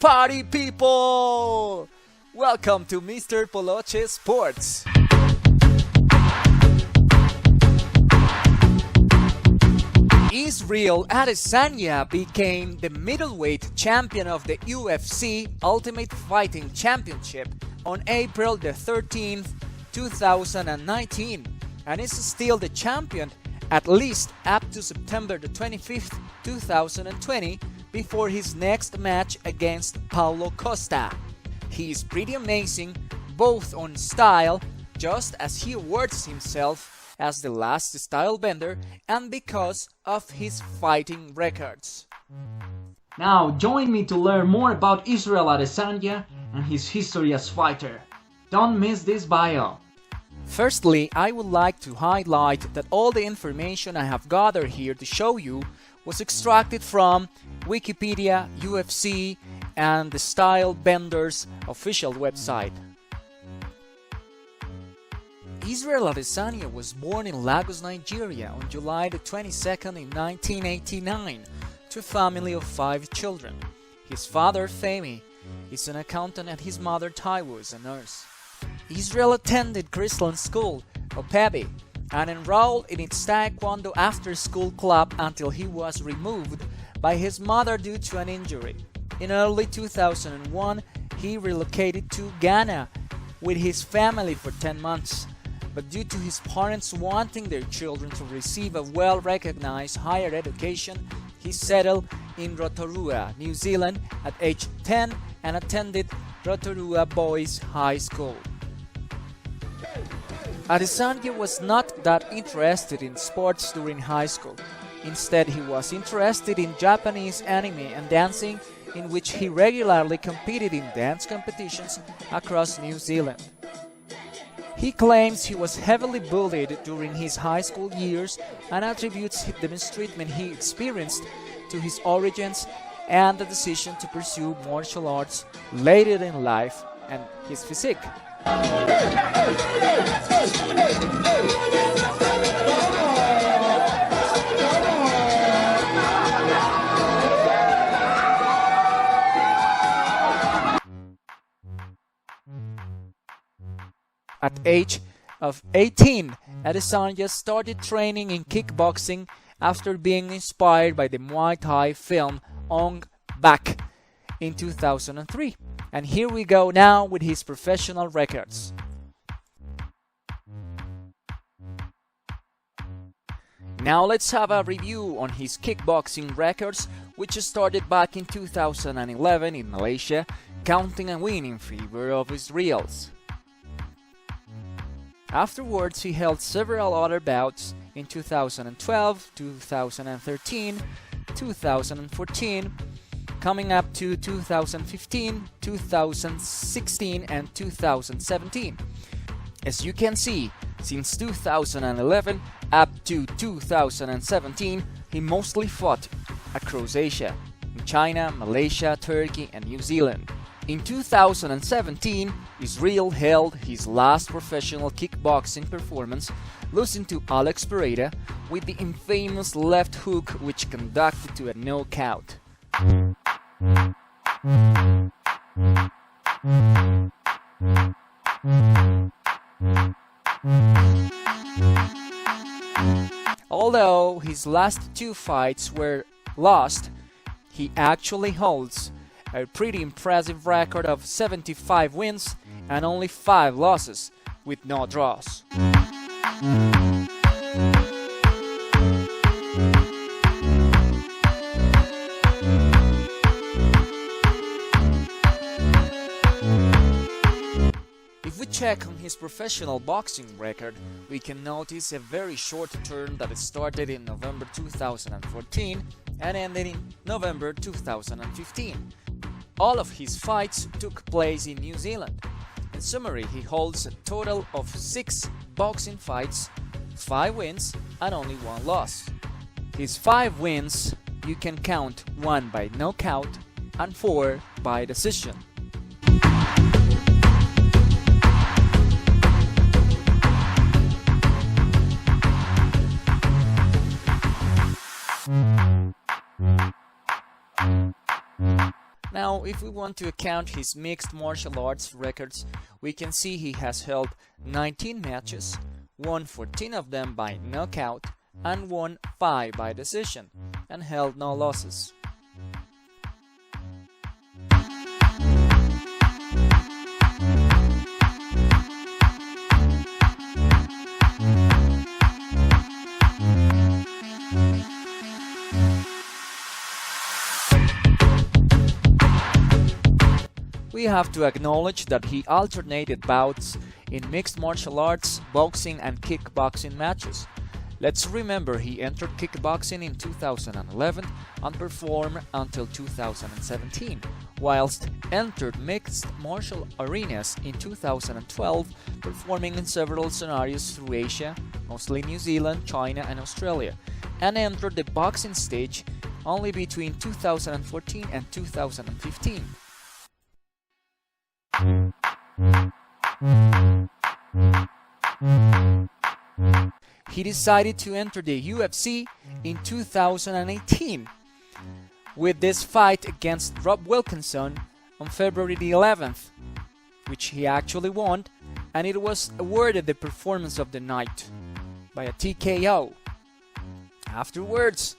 Party people! Welcome to Mr. Poloche Sports. Israel Adesanya became the middleweight champion of the UFC Ultimate Fighting Championship on April the 13th, 2019, and is still the champion at least up to September the 25th, 2020, before his next match against Paulo Costa. He is pretty amazing, both on style, just as he awards himself as the last style bender, and because of his fighting records. Now join me to learn more about Israel Adesanya and his history as fighter. Don't miss this bio. Firstly, I would like to highlight that all the information I have gathered here to show you was extracted from Wikipedia, UFC, and the Style Benders official website. Israel Adesanya was born in Lagos, Nigeria on July the 22nd in 1989 to a family of 5 children. His father, Femi, is an accountant and his mother, Taiwo, is a nurse. Israel attended Christian school, Opebi, and enrolled in its Taekwondo after-school club until he was removed by his mother due to an injury. In early 2001, he relocated to Ghana with his family for 10 months. But due to his parents wanting their children to receive a well-recognized higher education, he settled in Rotorua, New Zealand at age 10 and attended Rotorua Boys High School. Adesanya was not that interested in sports during high school. Instead, he was interested in Japanese anime and dancing, in which he regularly competed in dance competitions across New Zealand. He claims he was heavily bullied during his high school years and attributes the mistreatment he experienced to his origins and the decision to pursue martial arts later in life and his physique. At age of 18, Adesanya started training in kickboxing after being inspired by the Muay Thai film Ong Bak in 2003. And here we go now with his professional records. Now let's have a review on his kickboxing records, which started back in 2011 in Malaysia, counting a win in favor of Israelis. Afterwards, he held several other bouts in 2012, 2013, 2014, coming up to 2015, 2016, and 2017. As you can see, since 2011 up to 2017, he mostly fought across Asia, in China, Malaysia, Turkey, and New Zealand. In 2017, Israel held his last professional kickboxing performance, losing to Alex Pereira with the infamous left hook, which conducted to a knockout. Although his last 2 fights were lost, he actually holds a pretty impressive record of 75 wins and only 5 losses, with no draws. If we check on his professional boxing record, we can notice a very short term that started in November 2014 and ended in November 2015. All of his fights took place in New Zealand. In summary, he holds a total of 6 boxing fights, 5 wins, and only 1 loss. His 5 wins, you can count 1 by knockout and 4 by decision. Now, Now, if we want to account his mixed martial arts records, we can see he has held 19 matches, won 14 of them by knockout, and won 5 by decision, and held no losses. We have to acknowledge that he alternated bouts in mixed martial arts, boxing and kickboxing matches. Let's remember he entered kickboxing in 2011 and performed until 2017, whilst entered mixed martial arenas in 2012, performing in several scenarios through Asia, mostly New Zealand, China and Australia, and entered the boxing stage only between 2014 and 2015. He decided to enter the UFC in 2018 with this fight against Rob Wilkinson on February the 11th, which he actually won, and it was awarded the performance of the night by a TKO. Afterwards,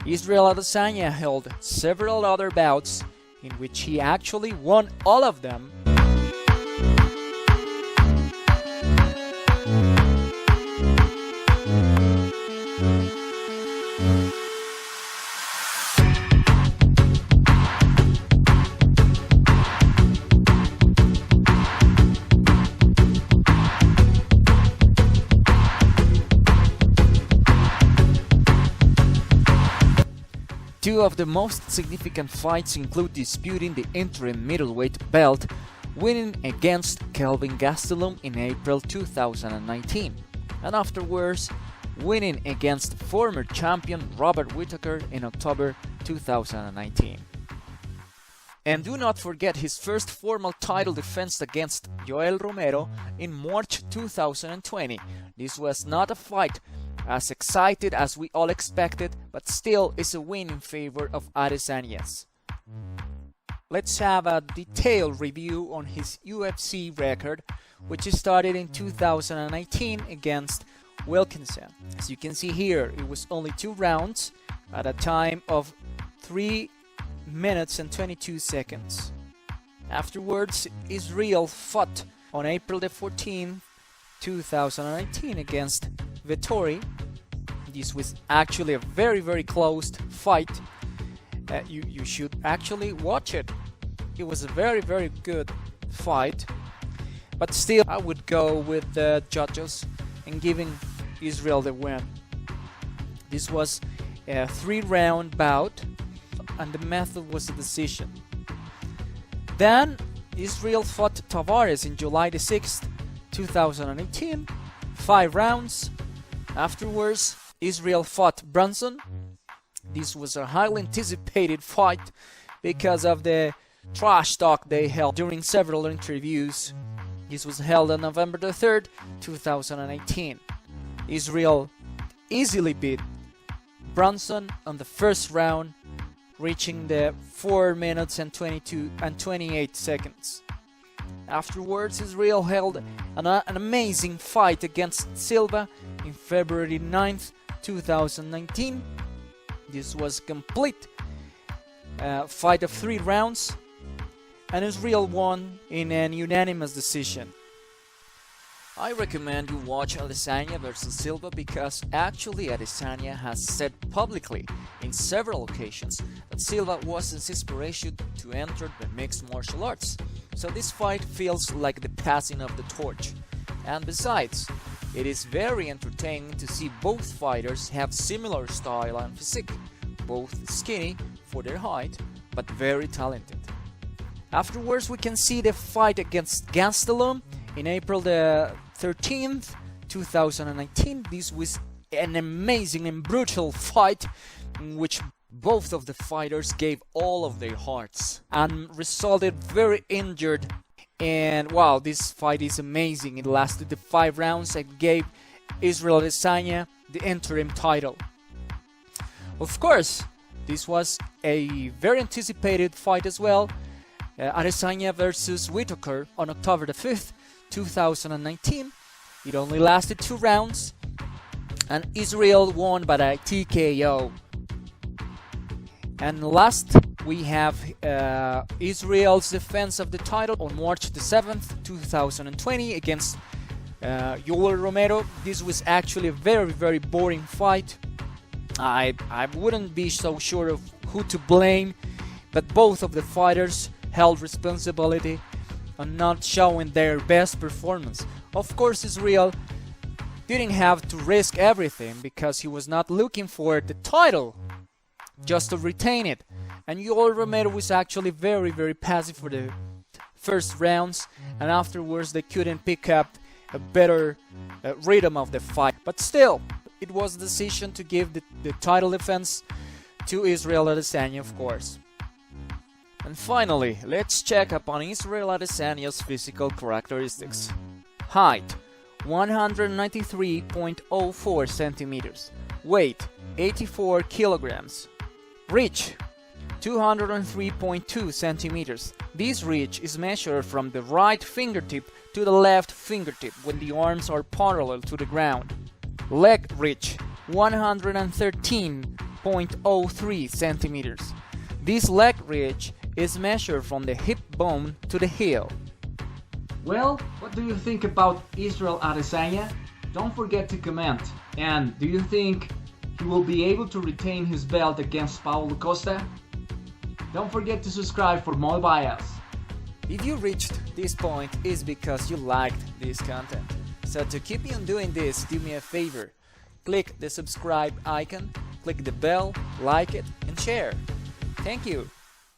Israel Adesanya held several other bouts in which he actually won all of them. Two of the most significant fights include disputing the interim middleweight belt, winning against Kelvin Gastelum in April 2019, and afterwards winning against former champion Robert Whittaker in October 2019. And do not forget his first formal title defense against Yoel Romero in March 2020. This was not a fight as excited as we all expected, but still is a win in favor of Adesanya's. Let's have a detailed review on his UFC record, which started in 2019 against Wilkinson. As you can see here, it was only 2 rounds at a time of 3 minutes and 22 seconds. Afterwards, Israel fought on April the 14th, 2019 against Vettori. This was actually a very close fight. You should actually watch it. It was a very good fight, but still I would go with the judges and giving Israel the win. This was a 3-round bout and the method was a decision. Then Israel fought Tavares in July the 6th, 2018, 5 rounds. Afterwards, Israel fought Brunson. This was a highly anticipated fight because of the trash talk they held during several interviews. This was held on November the 3rd, 2018. Israel easily beat Brunson on the first round, reaching the 4 minutes and 28 seconds. Afterwards, Israel held an amazing fight against Silva in February 9th, 2019. This was a complete fight of 3 rounds, and Israel won in an unanimous decision. I recommend you watch Adesanya vs Silva because actually Adesanya has said publicly in several occasions that Silva was his inspiration to enter the mixed martial arts. So this fight feels like the passing of the torch. And besides, it is very entertaining to see both fighters have similar style and physique, both skinny for their height, but very talented. Afterwards, we can see the fight against Gastelum in April the 13th, 2019. This was an amazing and brutal fight in which both of the fighters gave all of their hearts and resulted very injured. And wow, this fight is amazing. It lasted the 5 rounds and gave Israel Adesanya the interim title. Of course, this was a very anticipated fight as well, Adesanya versus Whitaker on October the 5th, 2019. It only lasted 2 rounds, and Israel won by a TKO. And last, we have Israel's defense of the title on March the 7th, 2020 against Yoel Romero. This was actually a very, very boring fight. I wouldn't be so sure of who to blame, but both of the fighters held responsibility on not showing their best performance. Of course, Israel didn't have to risk everything because he was not looking for the title, just to retain it. And Yoel Romero was actually very, very passive for the first rounds, and afterwards they couldn't pick up a better rhythm of the fight. But still, it was a decision to give the title defense to Israel Adesanya, of course. And finally, let's check upon Israel Adesanya's physical characteristics. Height, 193.04 centimeters. Weight, 84 kilograms. Reach, 203.2 centimeters. This reach is measured from the right fingertip to the left fingertip when the arms are parallel to the ground. Leg reach, 113.03 centimeters. This leg reach is measured from the hip bone to the heel. Well, what do you think about Israel Adesanya? Don't forget to comment. And do you think he will be able to retain his belt against Paulo Costa? Don't forget to subscribe for more bias. If you reached this point, it's because you liked this content. So to keep you on doing this, do me a favor. Click the subscribe icon, click the bell, like it, and share. Thank you.